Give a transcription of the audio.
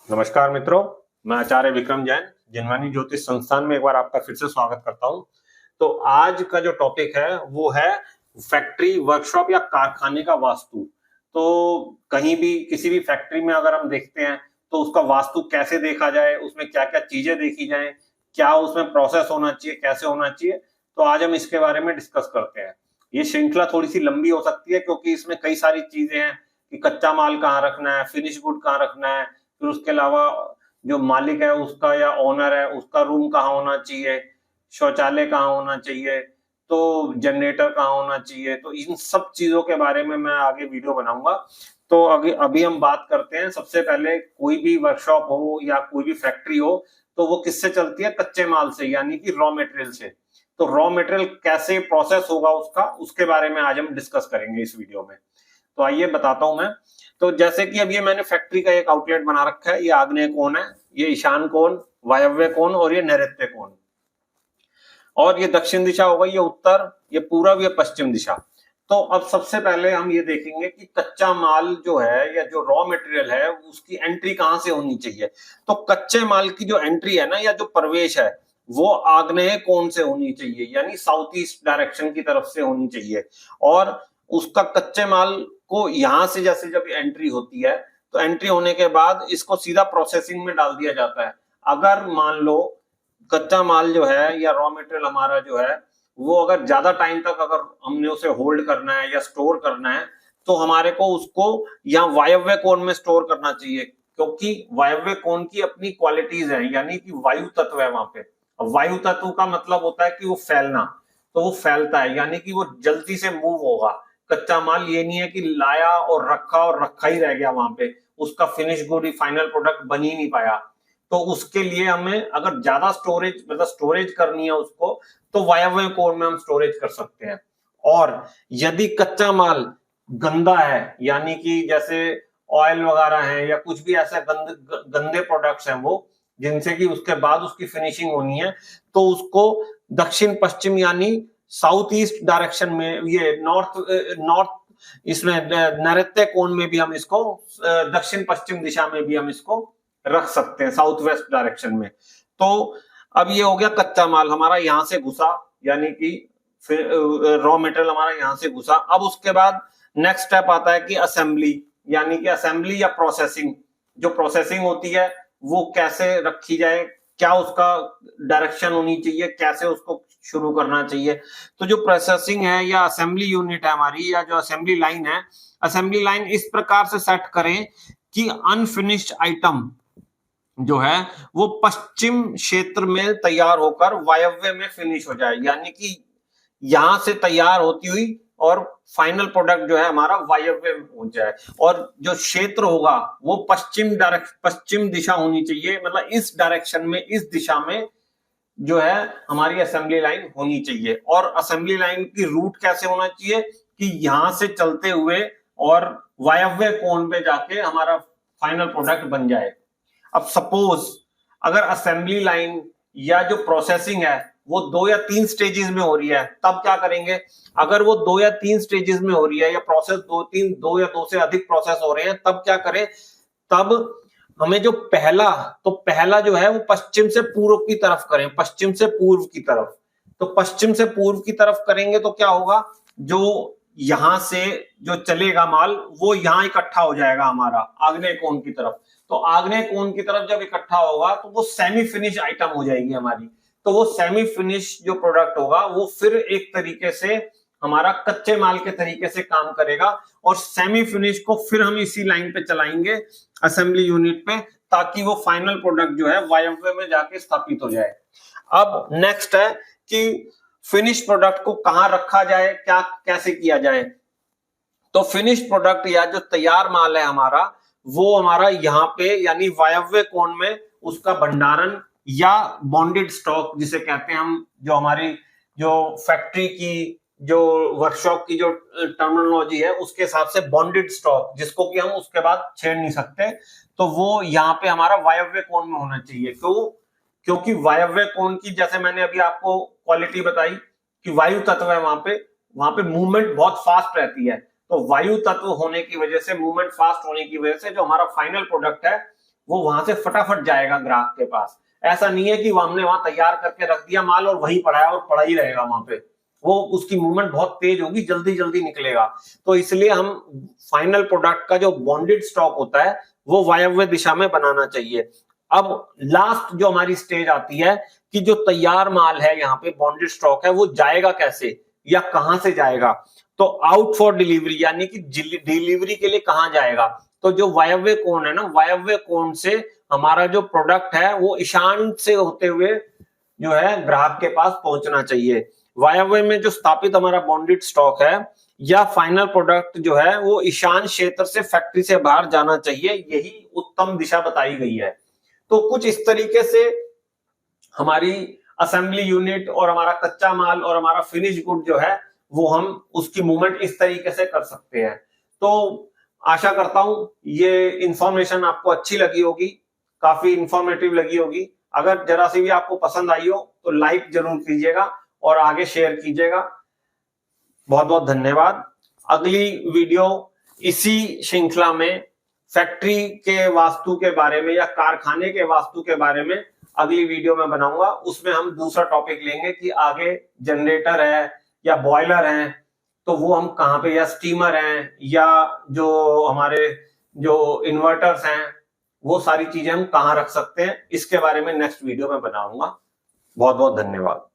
नमस्कार मित्रों, मैं आचार्य विक्रम जैन जिनवानी ज्योतिष संस्थान में एक बार आपका फिर से स्वागत करता हूं। तो आज का जो टॉपिक है वो है फैक्ट्री, वर्कशॉप या कारखाने का वास्तु। तो कहीं भी किसी भी फैक्ट्री में अगर हम देखते हैं तो उसका वास्तु कैसे देखा जाए, उसमें क्या क्या चीजें देखी जाए, क्या उसमें प्रोसेस होना चाहिए, कैसे होना चाहिए, तो आज हम इसके बारे में डिस्कस करते हैं। ये श्रृंखला थोड़ी सी लंबी हो सकती है क्योंकि इसमें कई सारी चीजें हैं कि कच्चा माल कहाँ रखना है, फिनिश गुड कहाँ रखना है, फिर उसके अलावा जो मालिक है उसका या ओनर है उसका रूम कहाँ होना चाहिए, शौचालय कहाँ होना चाहिए, तो जनरेटर कहाँ होना चाहिए। तो इन सब चीजों के बारे में मैं आगे वीडियो बनाऊंगा। तो अभी अभी हम बात करते हैं। सबसे पहले कोई भी वर्कशॉप हो या कोई भी फैक्ट्री हो तो वो किससे चलती है? कच्चे माल से, यानी कि रॉ मटेरियल से। तो रॉ मटेरियल कैसे प्रोसेस होगा उसका, उसके बारे में आज हम डिस्कस करेंगे इस वीडियो में। तो आइए बताता हूं मैं। तो जैसे कि अब ये मैंने फैक्ट्री का एक आउटलेट बना रखा है। ये आग्नेय कोण है, ये ईशान कोण, वायव्य कोण और ये नैऋत्य कोण। और ये दक्षिण दिशा हो गई, ये उत्तर, ये पूरब, ये पश्चिम दिशा। तो अब सबसे पहले हम ये देखेंगे कि कच्चा माल जो है या जो रॉ मटेरियल है उसकी एंट्री कहाँ से होनी चाहिए। तो कच्चे माल की जो एंट्री है ना, या जो प्रवेश है, वो आग्नेय कोण से होनी चाहिए, यानी साउथ ईस्ट डायरेक्शन की तरफ से होनी चाहिए। और उसका कच्चे माल को यहां से जैसे जब एंट्री होती है तो एंट्री होने के बाद इसको सीधा प्रोसेसिंग में डाल दिया जाता है। अगर मान लो कच्चा माल जो है या रॉ मटेरियल हमारा जो है वो अगर ज्यादा टाइम तक अगर हमने उसे होल्ड करना है या स्टोर करना है तो हमारे को उसको यहाँ वायव्य कोण में स्टोर करना चाहिए, क्योंकि वायव्य कोण की अपनी क्वालिटीज हैं, यानी कि वायु तत्व है वहां पे। अब वायु तत्व का मतलब होता है कि वो फैलना, तो वो फैलता है, यानी कि वो जल्दी से मूव होगा। कच्चा माल ये नहीं है कि लाया और रखा ही रह गया वहां पे, उसका फिनिश गुड फाइनल प्रोडक्ट बन ही नहीं पाया। तो उसके लिए हमें अगर ज्यादा स्टोरेज मतलब स्टोरेज करनी है उसको, तो वायव्य कोण में हम स्टोरेज कर सकते हैं। और यदि कच्चा माल गंदा है, यानी कि जैसे ऑयल वगैरह है या कुछ भी ऐसे गंदे प्रोडक्ट्स हैं वो, जिनसे कि उसके बाद उसकी फिनिशिंग होनी है, तो उसको दक्षिण पश्चिम यानी साउथ ईस्ट डायरेक्शन में, ये नॉर्थ इसमें नैऋत्य कोण में भी हम इसको, दक्षिण पश्चिम दिशा में भी हम इसको रख सकते हैं, साउथ वेस्ट डायरेक्शन में। तो अब ये हो गया कच्चा माल हमारा यहां से घुसा, यानी कि रॉ मटेरियल हमारा यहां से घुसा। अब उसके बाद नेक्स्ट स्टेप आता है कि असेंबली, यानी कि असेंबली या प्रोसेसिंग। जो प्रोसेसिंग होती है वो कैसे रखी जाए, क्या उसका डायरेक्शन होनी चाहिए, कैसे उसको शुरू करना चाहिए। तो जो प्रोसेसिंग है या असेंबली यूनिट है हमारी, या जो असेंबली लाइन है, असेंबली लाइन इस प्रकार से सेट करें कि अनफिनिश्ड आइटम जो है वो पश्चिम क्षेत्र में तैयार होकर वायव्य में फिनिश हो जाए, यानी कि यहां से तैयार होती हुई और फाइनल प्रोडक्ट जो है हमारा वायव्य में पहुंच जाए। और जो क्षेत्र होगा वो पश्चिम दिशा होनी चाहिए, मतलब इस डायरेक्शन में, इस दिशा में जो है हमारी असेंबली लाइन होनी चाहिए। और असेंबली लाइन की रूट कैसे होना चाहिए कि यहां से चलते हुए और वायव्य कोण पे जाके हमारा फाइनल प्रोडक्ट बन जाए। अब सपोज अगर असेंबली लाइन या जो प्रोसेसिंग है वो 2 या 3 स्टेजेस में हो रही है, तब क्या करेंगे? अगर वो 2 या 3 स्टेजेस में हो रही है या प्रोसेस 2 से अधिक प्रोसेस हो रहे हैं, तब क्या करें? तब हमें जो पहला जो है वो पश्चिम से पूर्व की तरफ करें, पश्चिम से पूर्व की तरफ। तो पश्चिम से पूर्व की तरफ करेंगे तो क्या होगा? जो यहां से जो चलेगा माल वो यहां इकट्ठा हो जाएगा हमारा आग्नेय कोण की तरफ। तो आग्नेय कोण की तरफ जब इकट्ठा होगा तो वो सेमी फिनिश आइटम हो जाएगी हमारी। तो वो सेमी फिनिश जो प्रोडक्ट होगा वो फिर एक तरीके से हमारा कच्चे माल के तरीके से काम करेगा, और सेमी फिनिश को फिर हम इसी लाइन पे चलाएंगे असेंबली यूनिट पे, ताकि वो फाइनल प्रोडक्ट जो है वायव्य में जाके स्थापित हो जाए। अब नेक्स्ट है कि फिनिश प्रोडक्ट को कहां रखा जाए, क्या कैसे किया जाए। तो फिनिश प्रोडक्ट या जो तैयार माल है हमारा, वो हमारा यहाँ पे यानी वायव्य कोण में उसका भंडारण या बॉन्डेड स्टॉक जिसे कहते हैं हम, जो हमारी जो फैक्ट्री की जो वर्कशॉप की जो टर्मिनोलॉजी है उसके हिसाब से बॉन्डेड स्टॉक, जिसको कि हम उसके बाद छेड़ नहीं सकते, तो वो यहाँ पे हमारा वायव्य कोण में होना चाहिए। क्यों? क्योंकि वायव्य कोण की, जैसे मैंने अभी आपको क्वालिटी बताई कि वायु तत्व है वहां पे मूवमेंट बहुत फास्ट रहती है। तो वायु तत्व होने की वजह से, मूवमेंट फास्ट होने की वजह से जो हमारा फाइनल प्रोडक्ट है वो वहां से फटाफट जाएगा ग्राहक के पास। ऐसा नहीं है कि वो हमने वहां तैयार करके रख दिया माल और वही पड़ा है और पड़ा ही रहेगा वहां पे, वो उसकी मूवमेंट बहुत तेज होगी, जल्दी जल्दी निकलेगा। तो इसलिए हम फाइनल प्रोडक्ट का जो बॉन्डेड स्टॉक होता है वो वायव्य दिशा में बनाना चाहिए। अब लास्ट जो हमारी स्टेज आती है कि जो तैयार माल है यहाँ पे बॉन्डेड स्टॉक है वो जाएगा कैसे या कहां से जाएगा। तो आउट फॉर डिलीवरी यानी कि डिलीवरी के लिए कहां जाएगा, तो जो वायव्य कोण है ना, वायव्य कोण से हमारा जो प्रोडक्ट है वो ईशान से होते हुए जो है ग्राहक के पास पहुंचना चाहिए। वायव्य में जो स्थापित हमारा बॉन्डेड स्टॉक है या फाइनल प्रोडक्ट जो है वो ईशान क्षेत्र से फैक्ट्री से बाहर जाना चाहिए, यही उत्तम दिशा बताई गई है। तो कुछ इस तरीके से हमारी असेंबली यूनिट और हमारा कच्चा माल और हमारा फिनिश गुड जो है वो हम उसकी मूवमेंट इस तरीके से कर सकते हैं। तो आशा करता हूं ये इंफॉर्मेशन आपको अच्छी लगी होगी, काफी इंफॉर्मेटिव लगी होगी। अगर जरा सी भी आपको पसंद आई हो तो लाइक जरूर कीजिएगा और आगे शेयर कीजिएगा। बहुत बहुत धन्यवाद। अगली वीडियो इसी श्रृंखला में फैक्ट्री के वास्तु के बारे में या कारखाने के वास्तु के बारे में अगली वीडियो में बनाऊंगा। उसमें हम दूसरा टॉपिक लेंगे कि आगे जनरेटर है या बॉयलर है तो वो हम कहाँ पे, या स्टीमर हैं या जो हमारे जो इन्वर्टर्स हैं वो सारी चीजें हम कहाँ रख सकते हैं, इसके बारे में नेक्स्ट वीडियो में बनाऊंगा। बहुत बहुत धन्यवाद।